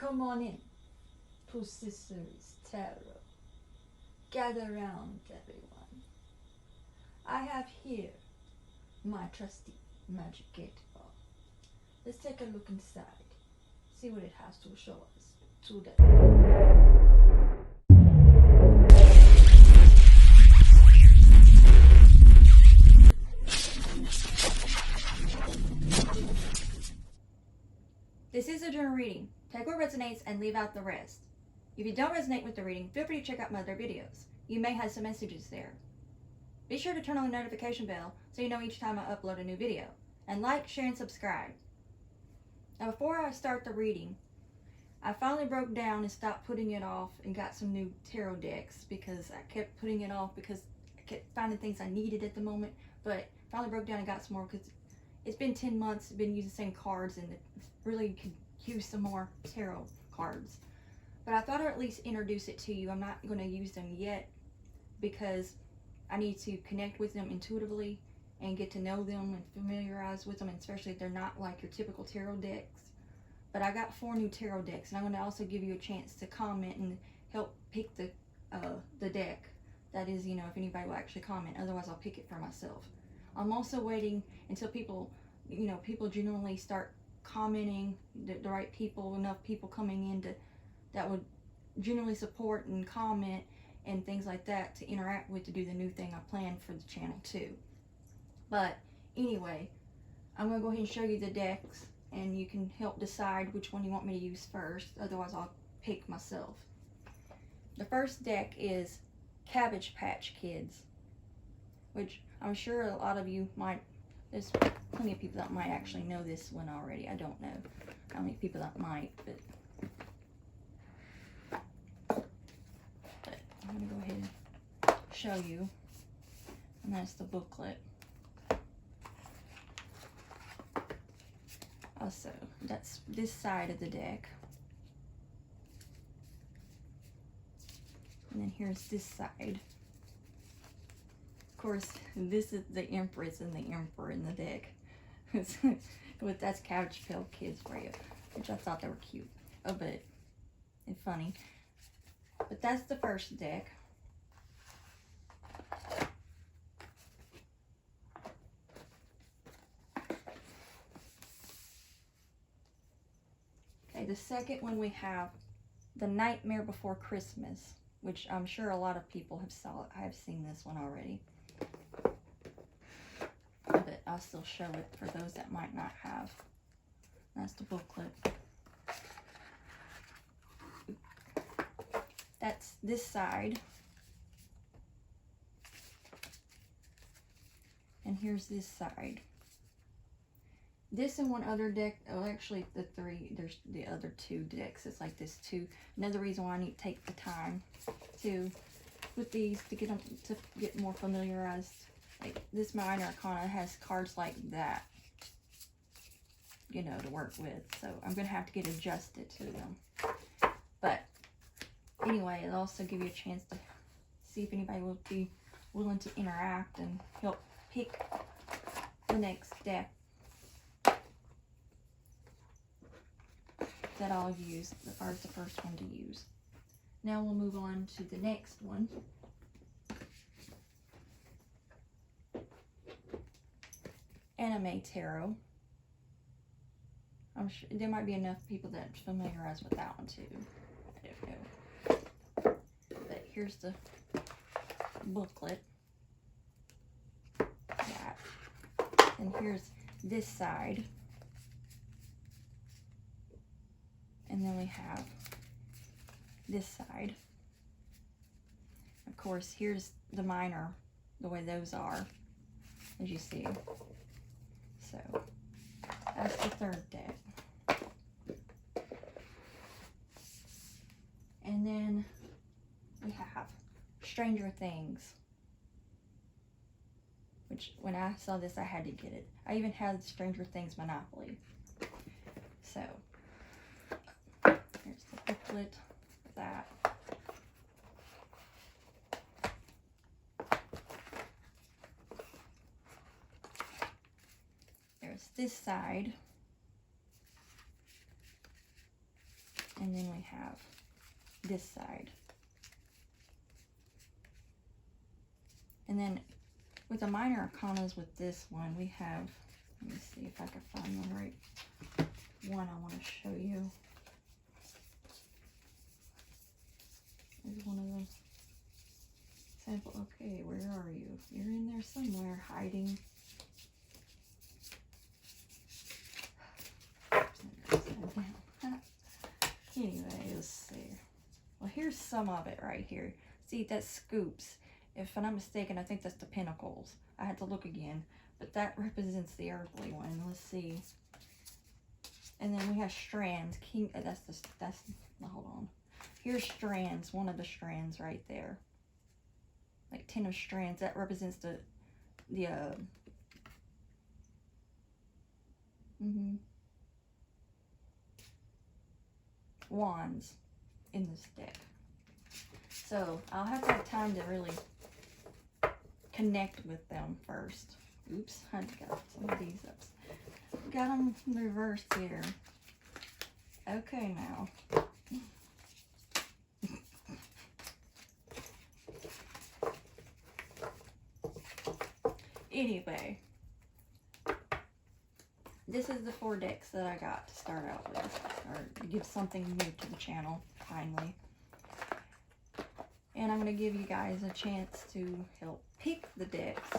Come on in to Sister's Tarot. Gather round, everyone. I have here my trusty magic 8-ball. Let's take a look inside, see what it has to show us today. This is a general reading. Take what resonates and leave out the rest. If you don't resonate with the reading, feel free to check out my other videos. You may have some messages there. Be sure to turn on the notification bell so you know each time I upload a new video. And like, share, and subscribe. Now before I start the reading, I finally broke down and stopped putting it off and got some new tarot decks because I kept putting it off because I kept finding things I needed at the moment. But finally broke down and got some more because it's been 10 months, I've been using the same cards and it really could use some more tarot cards. But I thought I'd at least introduce it to you. I'm not going to use them yet because I need to connect with them intuitively and get to know them and familiarize with them, especially if they're not like your typical tarot decks. But I got 4 new tarot decks, and I'm going to also give you a chance to comment and help pick the deck. That is, you know, if anybody will actually comment. Otherwise, I'll pick it for myself. I'm also waiting until people, you know, people genuinely start commenting, the right people, enough people coming in that would genuinely support and comment and things like that to interact with, to do the new thing I planned for the channel too. But anyway, I'm going to go ahead and show you the decks and you can help decide which one you want me to use first. Otherwise, I'll pick myself. The first deck is Cabbage Patch Kids, which I'm sure a lot of you might, there's plenty of people that might actually know this one already. I don't know how many people that might, but I'm going to go ahead and show you. And that's the booklet. Also, that's this side of the deck. And then here's this side. Of course, this is the Empress and the Emperor in the deck. That's Cabbage Patch Kids for you, which I thought they were cute. Oh, but it's funny. But that's the first deck. Okay, the second one we have The Nightmare Before Christmas, which I'm sure a lot of people have seen this one already. But I'll still show it for those that might not have. That's the booklet. That's this side. And here's this side. This and one other deck, oh actually there's the other 2 decks. It's like this too. Another reason why I need to take the time to with these to get them to get more familiarized. Like this minor arcana has cards like that, you know, to work with. So I'm gonna have to get adjusted to them. But anyway, it'll also give you a chance to see if anybody will be willing to interact and help pick the next deck that I'll use, or the first one to use. Now we'll move on to the next one. Anime Tarot. I'm sure there might be enough people that are familiarized with that one too. I don't know. But here's the booklet. That. And here's this side. And then we have this side. Of course, here's the minor, the way those are, as you see. So, that's the third deck. And then we have Stranger Things, which when I saw this, I had to get it. I even had Stranger Things Monopoly. So, here's the booklet for that. There's this side. And then we have this side. And then with the minor arcanas with this one, we have, let me see if I can find the right one I want to show you. There's one of them. Sample, okay, where are you? You're in there somewhere, hiding. Anyway, let's see. Well, here's some of it right here. See, that scoops. If I'm not mistaken, I think that's the pentacles. I had to look again, but that represents the earthly one. Let's see. And then we have strands. Hold on. Here's strands, one of the strands right there. Like 10 of strands. That represents the wands in this deck. So I'll have to have time to really connect with them first. Oops, I got some of these up. Got them reversed here. Okay, now. Anyway, this is the 4 decks that I got to start out with, or to give something new to the channel, finally. And I'm going to give you guys a chance to help pick the decks.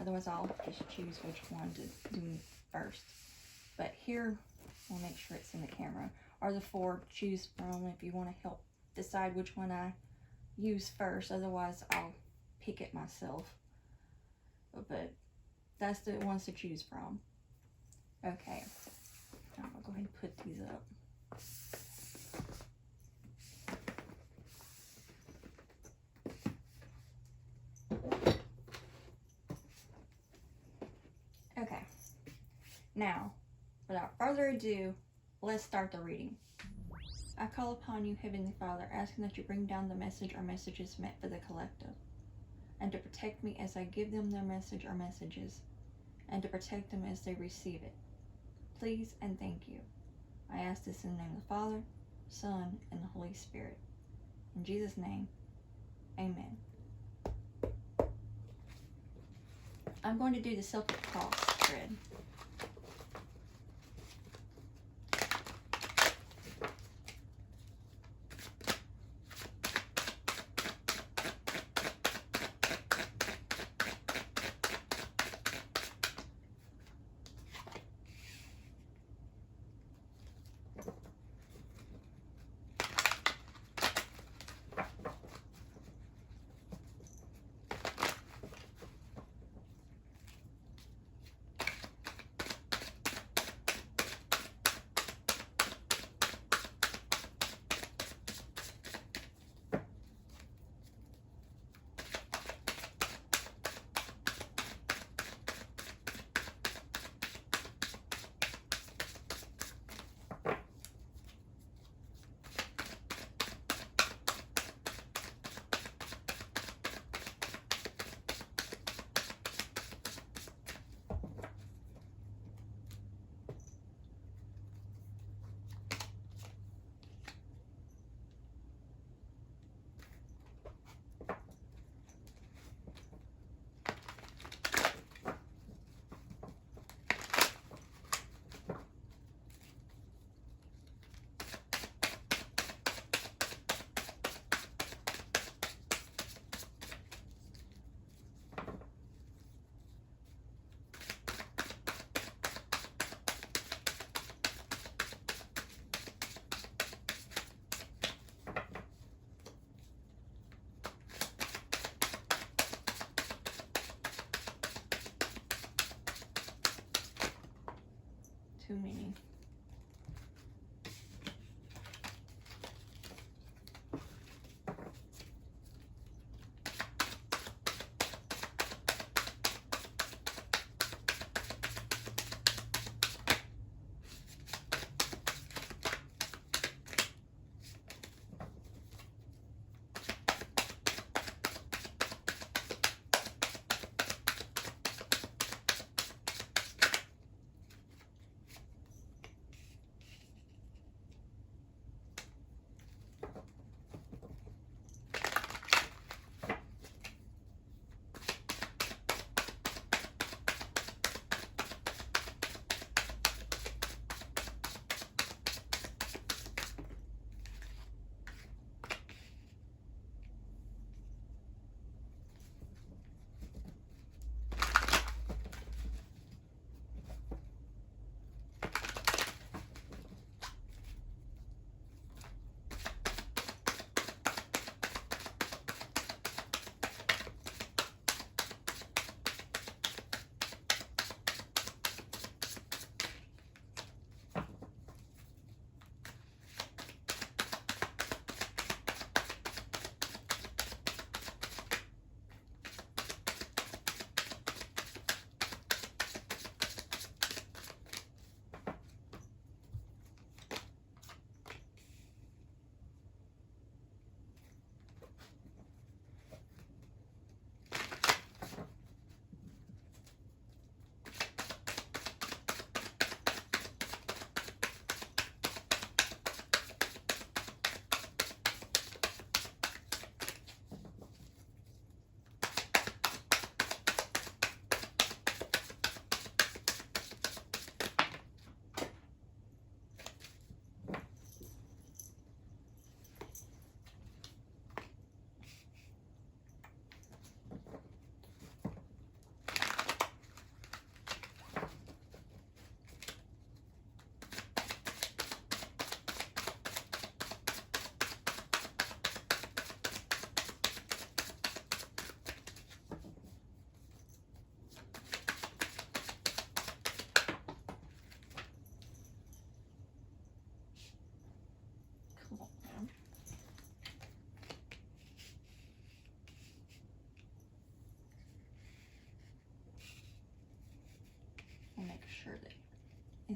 Otherwise, I'll just choose which one to do first. But here, I'll make sure it's in the camera, are the 4 to choose from if you want to help decide which one I use first. Otherwise, I'll pick it myself. But that's the ones to choose from. Okay, I'm going to go ahead and put these up. Okay, now, without further ado, let's start the reading. I call upon you, Heavenly Father, asking that you bring down the message or messages meant for the collective, and to protect me as I give them their message or messages, and to protect them as they receive it. Please and thank you. I ask this in the name of the Father, Son, and the Holy Spirit. In Jesus' name, amen. I'm going to do the Celtic Cross spread. Too many.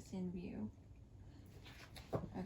this in view. Okay.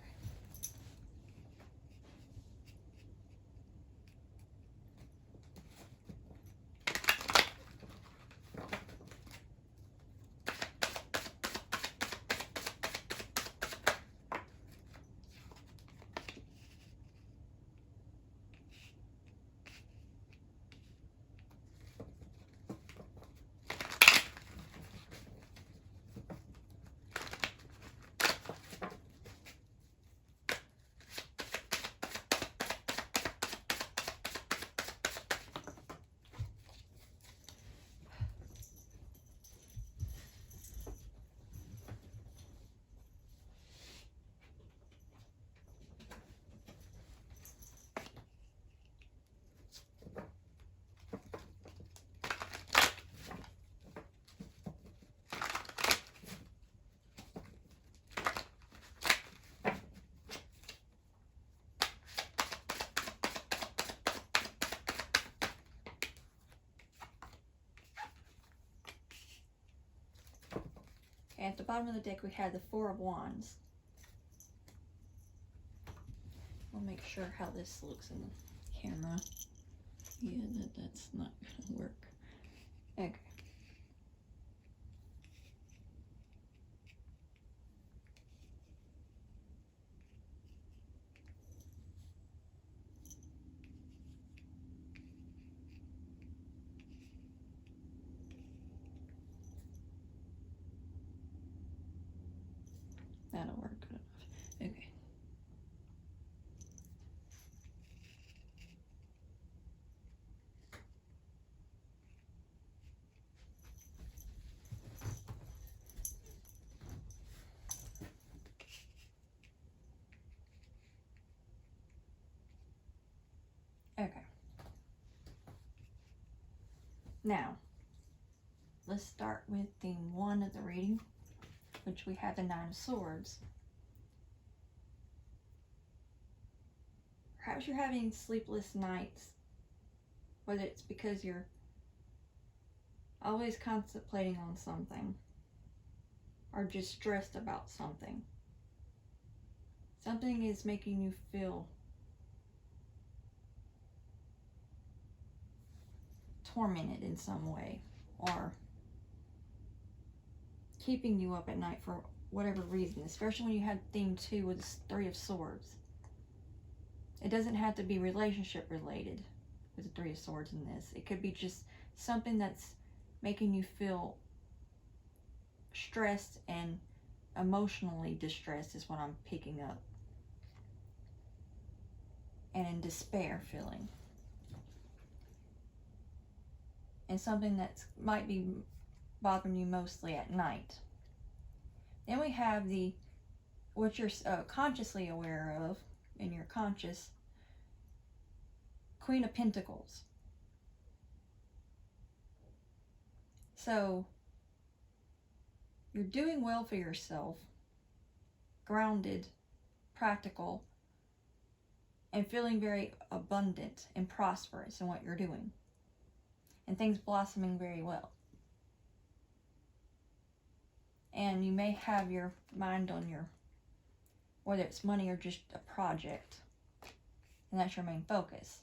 At the bottom of the deck, we have the Four of Wands. We'll make sure how this looks in the camera. Yeah, that's not going to work. Okay. That'll work good enough. Okay. Okay. Now, let's start with theme 1 of the reading, which we have the Nine of Swords. Perhaps you're having sleepless nights, whether it's because you're always contemplating on something, or just stressed about something. Something is making you feel tormented in some way, or keeping you up at night for whatever reason, especially when you have theme 2 with the Three of Swords. It doesn't have to be relationship related with the Three of Swords in this. It could be just something that's making you feel stressed and emotionally distressed is what I'm picking up. And in despair feeling. And something that might be bothering you mostly at night. Then we have what you're consciously aware of in your conscious, Queen of Pentacles. So you're doing well for yourself, grounded, practical, and feeling very abundant and prosperous in what you're doing. And things blossoming very well. And you may have your mind on whether it's money or just a project. And that's your main focus.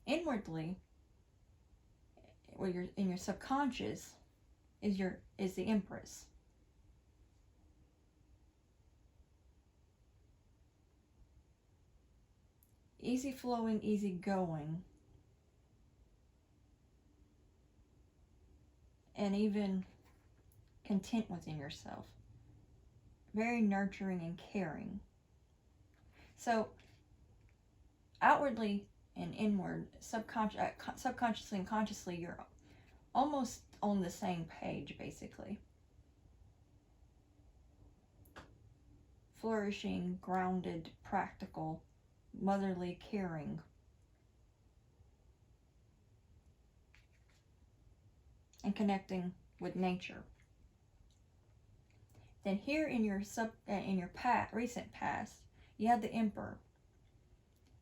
Inwardly, where you're in your subconscious, is the Empress. Easy flowing, easy going. And even content within yourself. Very nurturing and caring. So, outwardly and inward, subconsciously and consciously, you're almost on the same page, basically. Flourishing, grounded, practical, motherly, caring. And connecting with nature. Then here in your recent past, you have the Emperor.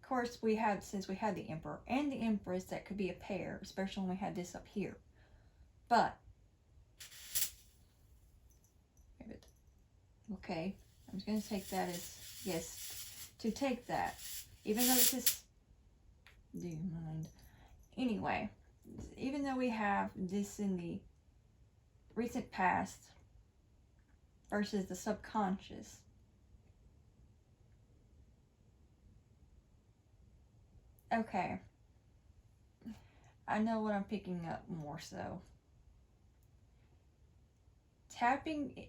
Of course, since we had the Emperor and the Empress, that could be a pair, especially when we had this up here. But Okay, I'm just going to take that as, yes, to take that. Even though this is, do you mind? Anyway, even though we have this in the recent past versus the subconscious, okay, I know what I'm picking up more so. Tapping,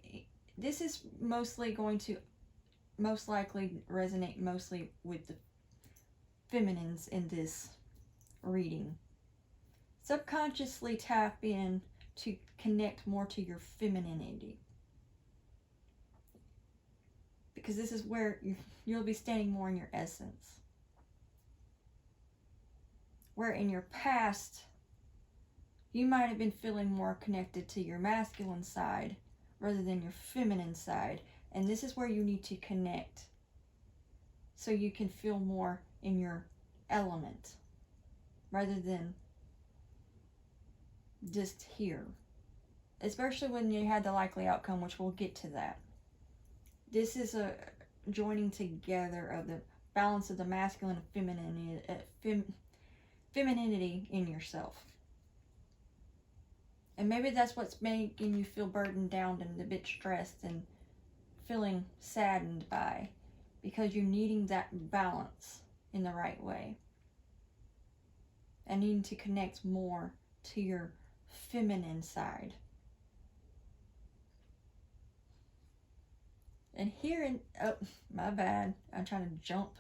this is mostly going to most likely resonate mostly with the feminines in this reading. Subconsciously tap in to connect more to your femininity, because this is where you'll be standing more in your essence. Where in your past, you might have been feeling more connected to your masculine side rather than your feminine side. And this is where you need to connect so you can feel more in your element rather than just here. Especially when you had the likely outcome, which we'll get to that. This is a joining together of the balance of the masculine and femininity in yourself. And maybe that's what's making you feel burdened down and a bit stressed and feeling saddened by, because you're needing that balance in the right way. And needing to connect more to your feminine side. And here in, oh, my bad, I'm trying to jump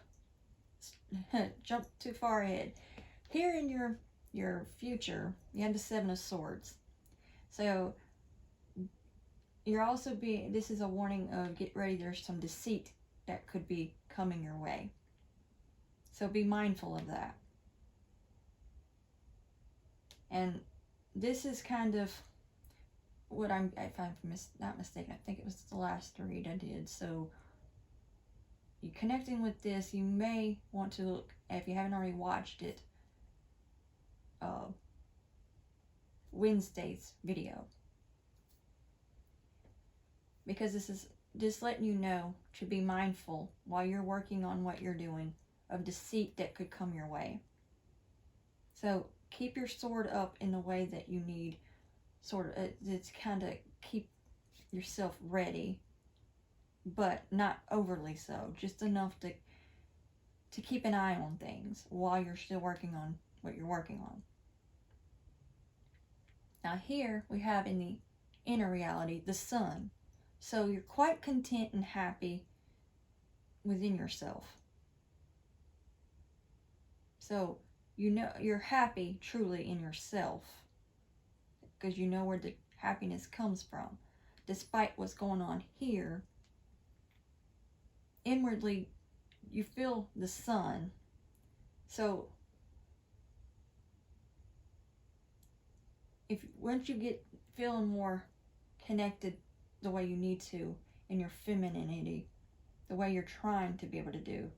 too far ahead. Here in your future, you have the Seven of Swords. So you're also being, this is a warning of get ready, there's some deceit that could be coming your way. So be mindful of that. And this is kind of what if I'm not mistaken, I think it was the last read I did. So you connecting with this, you may want to look, if you haven't already watched it, Wednesday's video, because this is just letting you know to be mindful while you're working on what you're doing of deceit that could come your way. So keep your sword up in the way that you need, sort of, it's kind of keep yourself ready, but not overly so, just enough to keep an eye on things while you're still working on what you're working on. Now here we have in the inner reality, the sun. So you're quite content and happy within yourself. So you know you're happy truly in yourself, because you know where the happiness comes from. Despite what's going on here, inwardly you feel the sun. So once you get feeling more connected the way you need to in your femininity, the way you're trying to be able to do,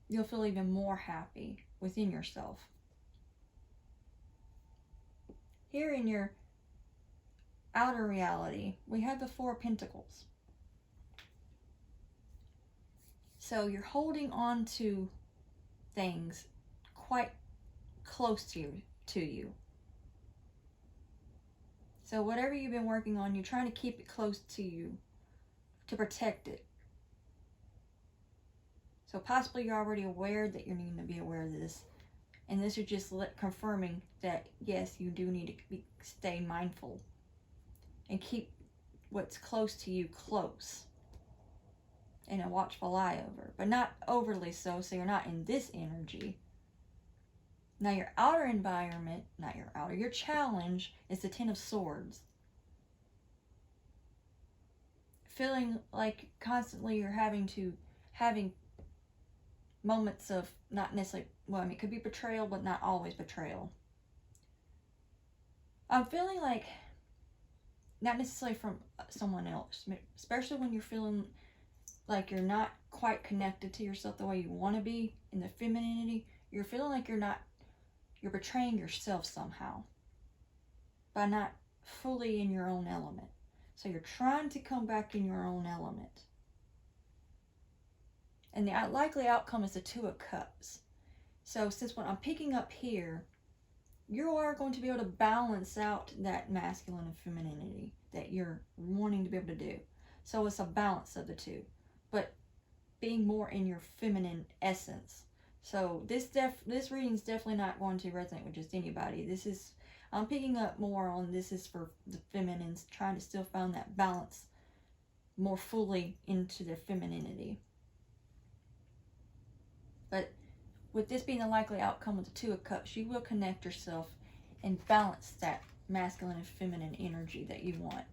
you'll feel even more happy within yourself. Here in your outer reality, we have the Four of Pentacles. So you're holding on to things quite close to you. So whatever you've been working on, you're trying to keep it close to you to protect it. So possibly you're already aware that you're needing to be aware of this. And this is just confirming that, yes, you do need to stay mindful and keep what's close to you close and a watchful eye over, but not overly so you're not in this energy. Now your outer environment, your challenge is the Ten of Swords. Feeling like constantly you're having moments of not necessarily, it could be betrayal, but not always betrayal. I'm feeling like, not necessarily from someone else, especially when you're feeling like you're not quite connected to yourself the way you want to be in the femininity. You're feeling like you're betraying yourself somehow by not fully in your own element. So you're trying to come back in your own element. And the likely outcome is the Two of Cups. So since what I'm picking up here, you are going to be able to balance out that masculine and femininity that you're wanting to be able to do. So it's a balance of the two, but being more in your feminine essence. So this reading is definitely not going to resonate with just anybody. I'm picking up more on this is for the feminines trying to still find that balance more fully into their femininity. But with this being the likely outcome with the Two of Cups, you will connect yourself and balance that masculine and feminine energy that you want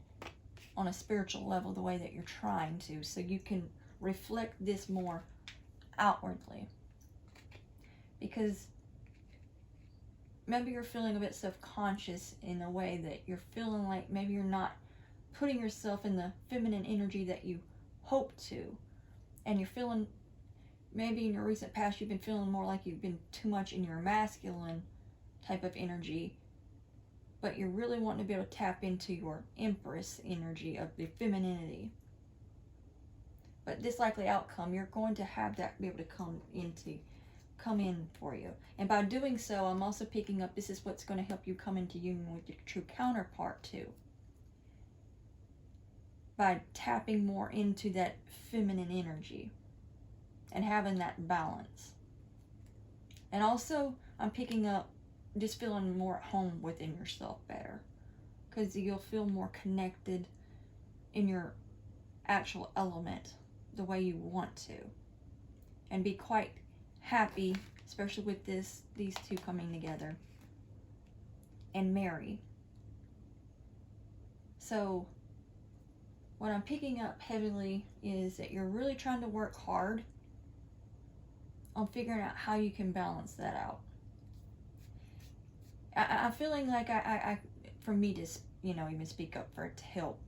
on a spiritual level the way that you're trying to, so you can reflect this more outwardly. Because maybe you're feeling a bit self-conscious in a way that you're feeling like maybe you're not putting yourself in the feminine energy that you hope to, and you're feeling maybe in your recent past you've been feeling more like you've been too much in your masculine type of energy, but you're really wanting to be able to tap into your Empress energy of the femininity. But this likely outcome, you're going to have that be able to come in for you. And by doing so, I'm also picking up this is what's going to help you come into union with your true counterpart too. By tapping more into that feminine energy and having that balance. And also, I'm picking up just feeling more at home within yourself better, because you'll feel more connected in your actual element the way you want to, and be quite happy, especially with these two coming together, and marry. So what I'm picking up heavily is that you're really trying to work hard on figuring out how you can balance that out. I'm feeling like I for me to, even speak up for it to help,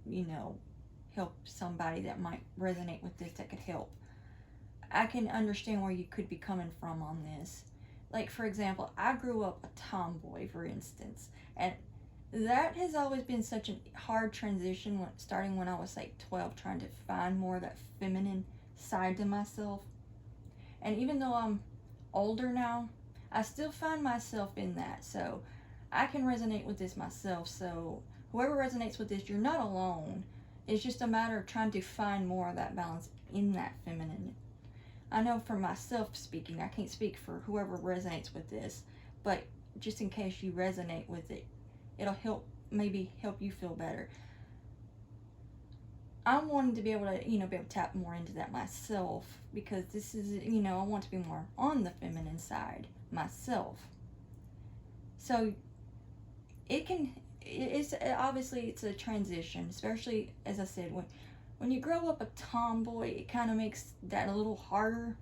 help somebody that might resonate with this, that could help. I can understand where you could be coming from on this. Like, for example, I grew up a tomboy, for instance, and that has always been such a hard transition, starting when I was like 12, trying to find more of that feminine side to myself. And even though I'm older now, I still find myself in that. So I can resonate with this myself. So whoever resonates with this, you're not alone. It's just a matter of trying to find more of that balance in that feminine. I know for myself speaking, I can't speak for whoever resonates with this, but just in case you resonate with it, it'll maybe help you feel better. I'm wanting to be able to, be able to tap more into that myself, because this is, I want to be more on the feminine side myself. So it's obviously it's a transition, especially as I said, when you grow up a tomboy, it kind of makes that a little harder.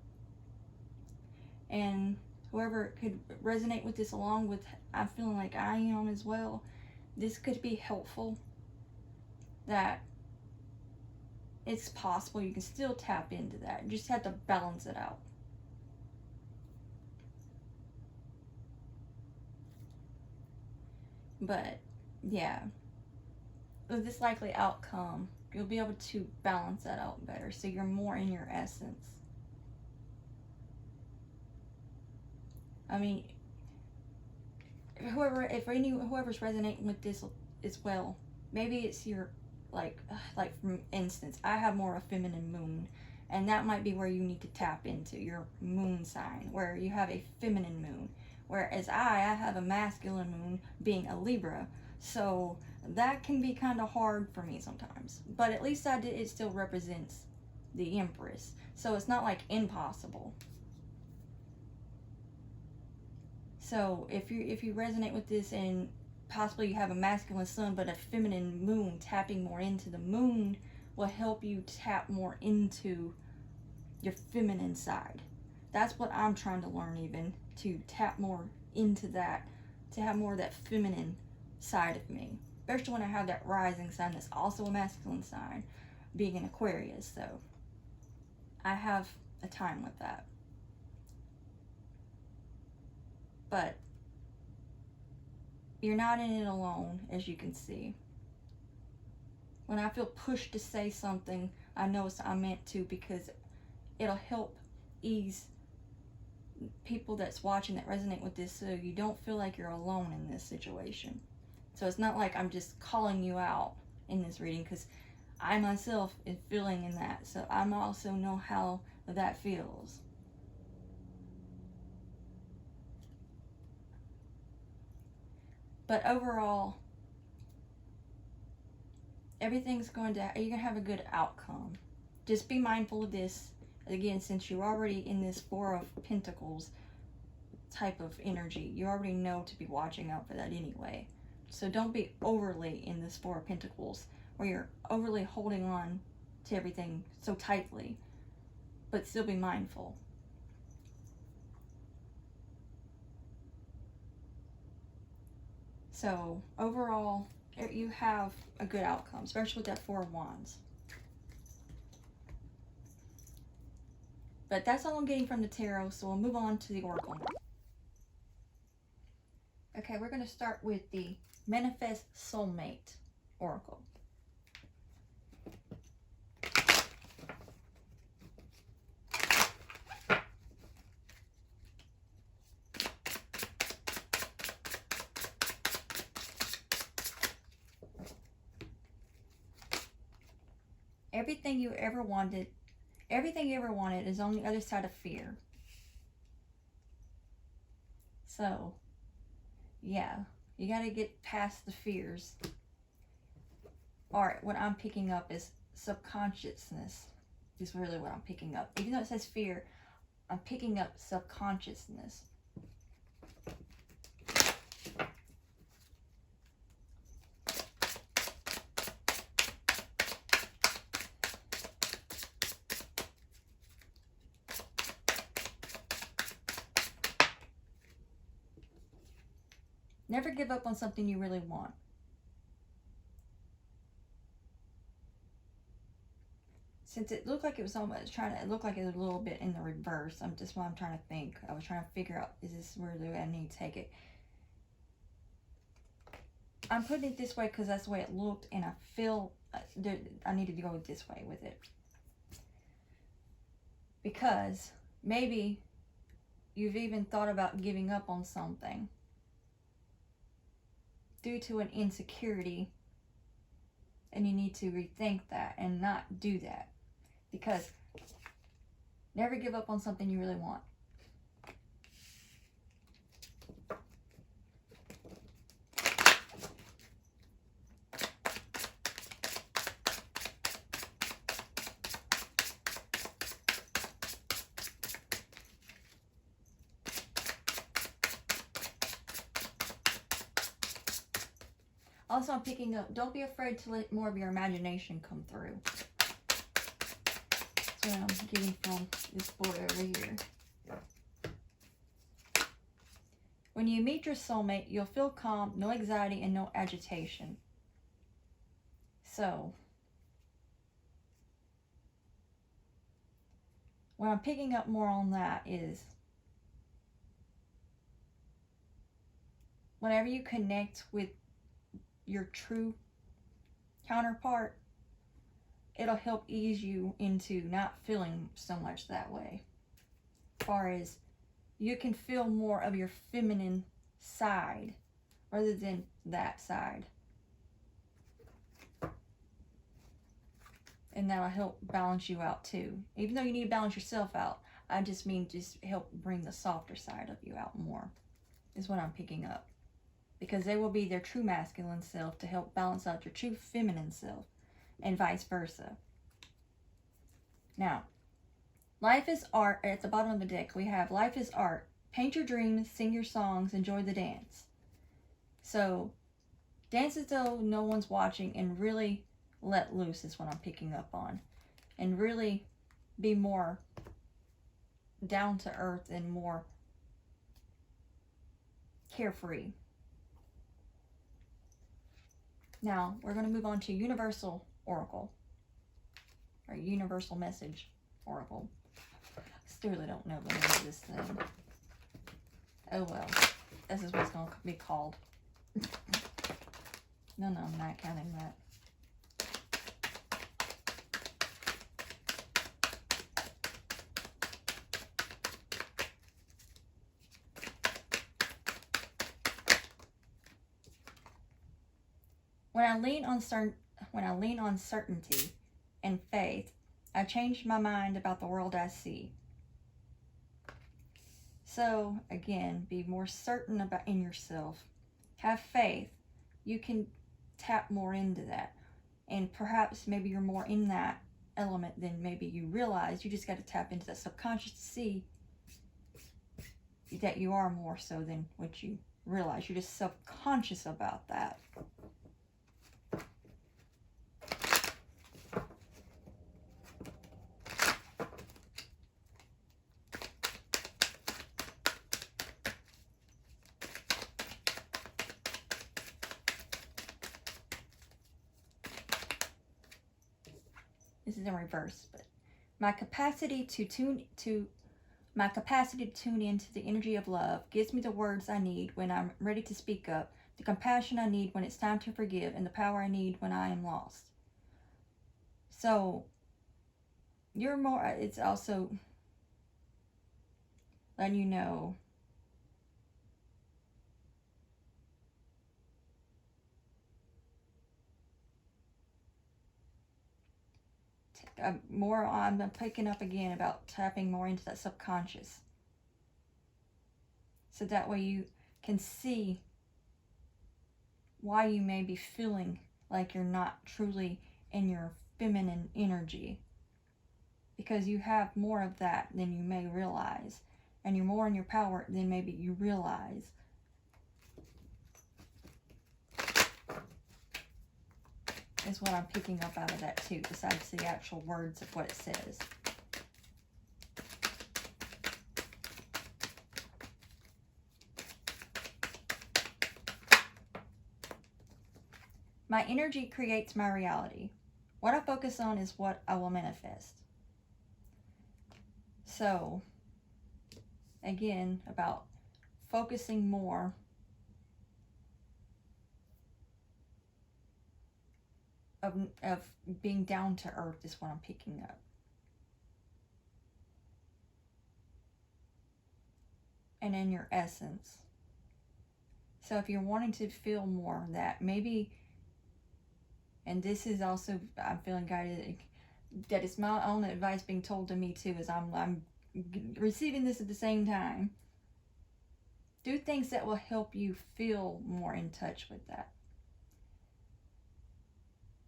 And whoever could resonate with this, along with I'm feeling like I am as well, this could be helpful. That it's possible you can still tap into that. You just have to balance it out. But yeah, with this likely outcome, you'll be able to balance that out better, so you're more in your essence. I mean, whoever's resonating with this as well, maybe it's your like for instance, I have more of a feminine moon, and that might be where you need to tap into your moon sign, where you have a feminine moon, whereas I have a masculine moon, being a Libra. So that can be kind of hard for me sometimes, but at least it still represents the Empress, so it's not like impossible. So if you resonate with this, and possibly you have a masculine sun but a feminine moon, tapping more into the moon will help you tap more into your feminine side. That's what I'm trying to learn, even to tap more into that, to have more of that feminine side of me, especially when I have that rising sign that's also a masculine sign, being an Aquarius. So I have a time with that. But you're not in it alone, as you can see. When I feel pushed to say something, I know I'm meant to, because it'll help ease people that's watching that resonate with this, so you don't feel like you're alone in this situation. So it's not like I'm just calling you out in this reading, because I myself is feeling in that. So I also know how that feels. But overall, everything's you're going to have a good outcome. Just be mindful of this. Again, since you're already in this Four of Pentacles type of energy, you already know to be watching out for that anyway. So don't be overly in this Four of Pentacles, where you're overly holding on to everything so tightly, but still be mindful. So overall, you have a good outcome, especially with that Four of Wands. But that's all I'm getting from the tarot, so we'll move on to the oracle. Okay, we're going to start with the Manifest Soulmate oracle. Everything you ever wanted is on the other side of fear. So, yeah, you got to get past the fears. Or what I'm picking up is subconsciousness. Is really what I'm picking up. Even though it says fear, I'm picking up subconsciousness. Never give up on something you really want. Since it looked like it was almost it looked like it was a little bit in the reverse. Just what I'm trying to think. I was trying to figure out, is this where do I need to take it? I'm putting it this way because that's the way it looked, and I feel I needed to go this way with it. Because maybe you've even thought about giving up on something due to an insecurity, and you need to rethink that and not do that. Because never give up on something you really want. Also, I'm picking up, don't be afraid to let more of your imagination come through. That's what I'm getting from this board over here. When you meet your soulmate, you'll feel calm, no anxiety, and no agitation. So, what I'm picking up more on that is, whenever you connect with your true counterpart, it'll help ease you into not feeling so much that way. As far as you can feel more of your feminine side rather than that side. And that'll help balance you out too. Even though you need to balance yourself out, I just mean just help bring the softer side of you out more, is what I'm picking up. Because they will be their true masculine self to help balance out your true feminine self, and vice versa. Now, life is art. At the bottom of the deck, we have life is art. Paint your dreams, sing your songs, enjoy the dance. So, dance as though no one's watching and really let loose is what I'm picking up on. And really be more down to earth and more carefree. Now, we're going to move on to Universal Oracle. Or Universal Message Oracle. I still really don't know the name of this thing. Oh well. This is what's going to be called. No, I'm not counting that. When I lean on certainty and faith, I change my mind about the world I see. So again, be more certain about in yourself. Have faith. You can tap more into that. And perhaps maybe you're more in that element than maybe you realize. You just got to tap into that subconscious to see that you are more so than what you realize. You're just subconscious about that. This is in reverse, but my capacity to tune into the energy of love gives me the words I need when I'm ready to speak up, the compassion I need when it's time to forgive, and the power I need when I am lost. So you're more, it's also letting you know more. I'm picking up again about tapping more into that subconscious, so that way you can see why you may be feeling like you're not truly in your feminine energy, because you have more of that than you may realize, and you're more in your power than maybe you realize. Is what I'm picking up out of that too, besides the actual words of what it says. My energy creates my reality. What I focus on is what I will manifest. So, again, about focusing more of being down to earth is what I'm picking up. And in your essence. So if you're wanting to feel more of that, maybe, and this is also, I'm feeling guided, that it's my own advice being told to me too, as I'm receiving this at the same time. Do things that will help you feel more in touch with that.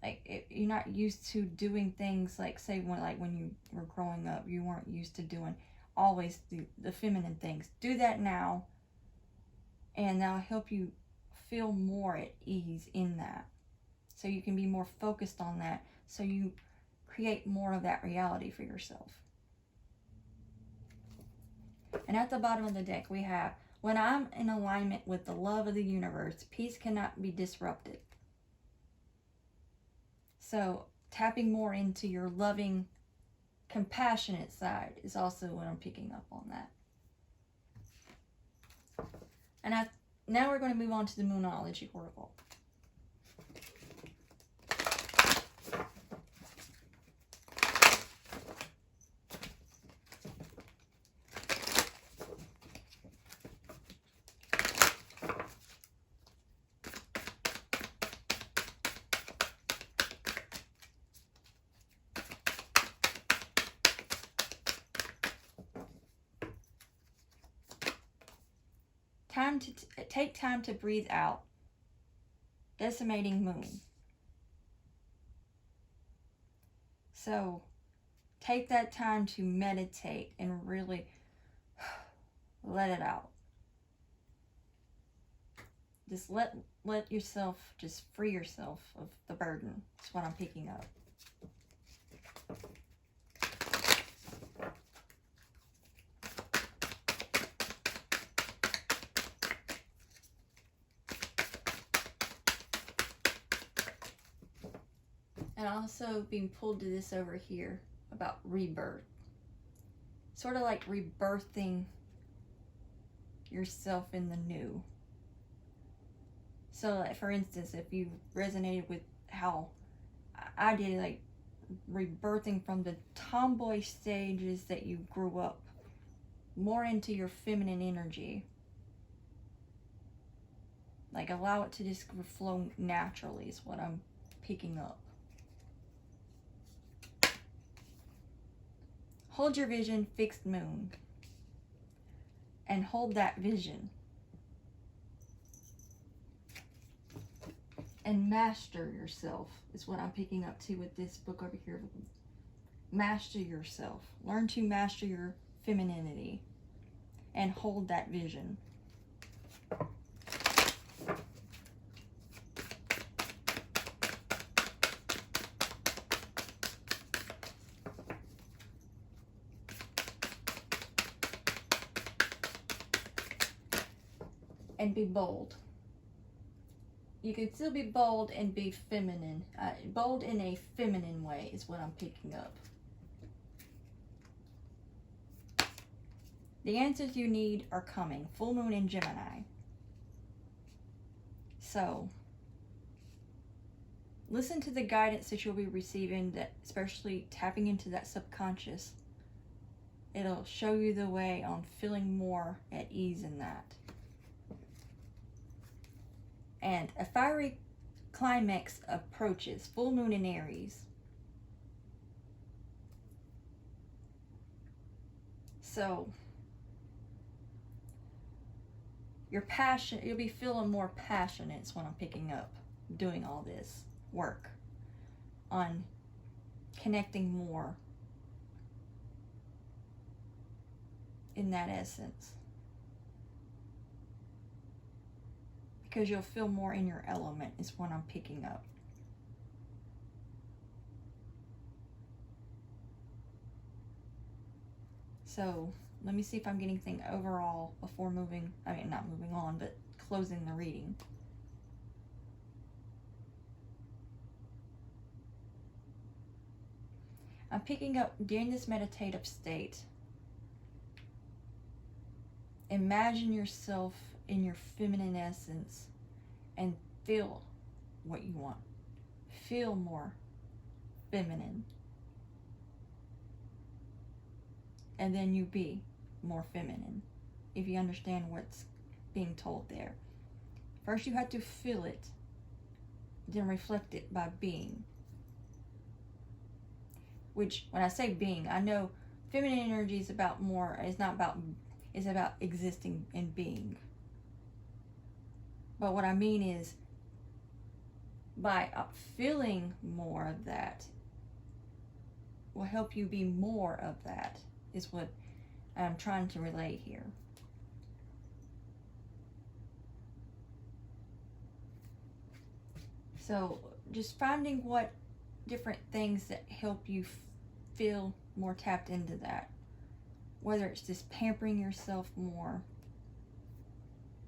Like, you're not used to doing things like, say, when you were growing up, you weren't used to doing always the feminine things. Do that now, and that'll help you feel more at ease in that. So you can be more focused on that, so you create more of that reality for yourself. And at the bottom of the deck, we have, when I'm in alignment with the love of the universe, peace cannot be disrupted. So tapping more into your loving, compassionate side is also what I'm picking up on that. And now we're going to move on to the Moonology Oracle. Take time to breathe out. Decimating moon. So take that time to meditate and really let it out. Just let yourself, just free yourself of the burden. That's what I'm picking up. And also being pulled to this over here about rebirth. Sort of like rebirthing yourself in the new. So like, for instance, if you resonated with how I did, like rebirthing from the tomboy stages that you grew up, more into your feminine energy. Like, allow it to just flow naturally is what I'm picking up. Hold your vision, fixed moon. And hold that vision. And master yourself is what I'm picking up too with this book over here. Master yourself. Learn to master your femininity. And hold that vision. And be bold. You can still be bold and be feminine. Bold in a feminine way is what I'm picking up. The answers you need are coming. Full moon in Gemini. So, listen to the guidance that you'll be receiving, that especially tapping into that subconscious. It'll show you the way on feeling more at ease in that. And a fiery climax approaches. Full moon in Aries. So, your passion, you'll be feeling more passionate is what I'm picking up. Doing all this work on connecting more in that essence. Because you'll feel more in your element is what I'm picking up. So let me see if I'm getting anything overall before moving, not moving on, but closing the reading. I'm picking up during this meditative state. Imagine yourself in your feminine essence and feel what you want. Feel more feminine. And then you be more feminine, if you understand what's being told there. First you have to feel it, then reflect it by being. Which, when I say being, I know feminine energy is about more, it's about existing and being. But what I mean is, by feeling more of that, will help you be more of that, is what I'm trying to relay here. So, just finding what different things that help you feel more tapped into that. Whether it's just pampering yourself more,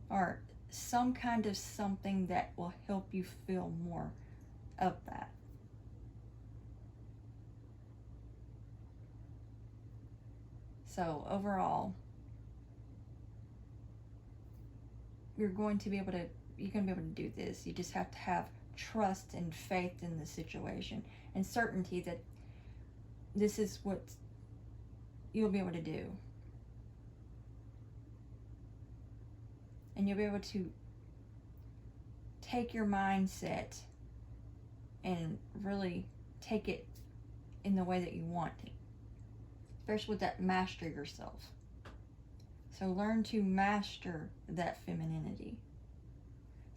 or some kind of something that will help you feel more of that. So overall, you're going to be able to do this. You just have to have trust and faith in the situation and certainty that this is what you'll be able to do. And you'll be able to take your mindset and really take it in the way that you want it. Especially with that master yourself. So learn to master that femininity.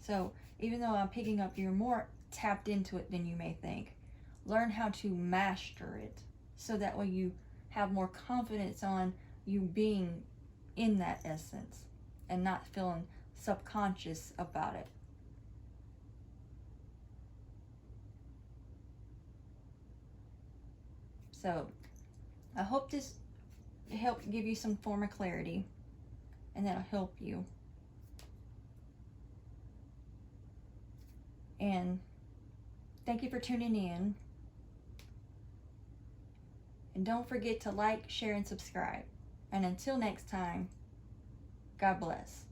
So even though I'm picking up you're more tapped into it than you may think, learn how to master it. So that way you have more confidence on you being in that essence and not feeling subconscious about it. So I hope this helped give you some form of clarity, and that'll help you. And thank you for tuning in. And don't forget to like, share, and subscribe. And until next time, God bless.